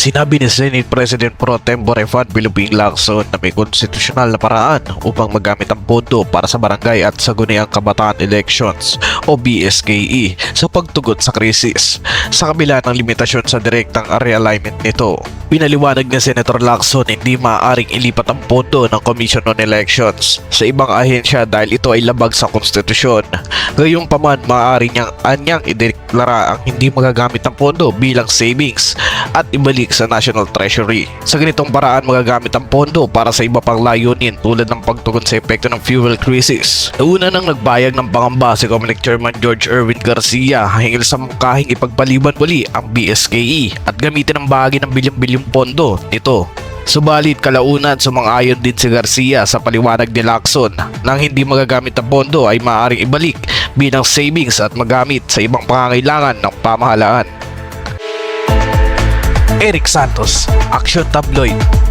Sinabi ni Senate President Pro Tempore Fund Piluping Lacson na may konstitusyonal na paraan upang magamit ang pondo para sa barangay at Sangguniang Kabataan Elections o BSKE sa pagtugon sa krisis. Sa kabila ng limitasyon sa direktang realignment nito, pinaliwanag ni Senator Lacson hindi maaaring ilipat ang pondo ng Commission on Elections sa ibang ahensya dahil ito ay labag sa konstitusyon. Gayunpaman, maaari niyang anyang ideklara ang hindi magagamit ng pondo bilang savings at ibalik sa National Treasury. Sa ganitong paraan, magagamit ang pondo para sa iba pang layunin tulad ng pagtugon sa epekto ng fuel crisis. Nauna nang nagbayag ng pangamba si Comelec Chairman George Erwin Garcia hinggil sa mukahing ipagpaliban muli ang BSKE at gamitin ang bahagi ng bilyong-bilyong pondo nito. Subalit kalaunan sumang-ayon din si Garcia sa paliwanag ni Lacson nang hindi magagamit ang pondo ay maaaring ibalik bilang savings at magamit sa ibang pangangailangan ng pamahalaan. Eric Santos, Action Tabloid.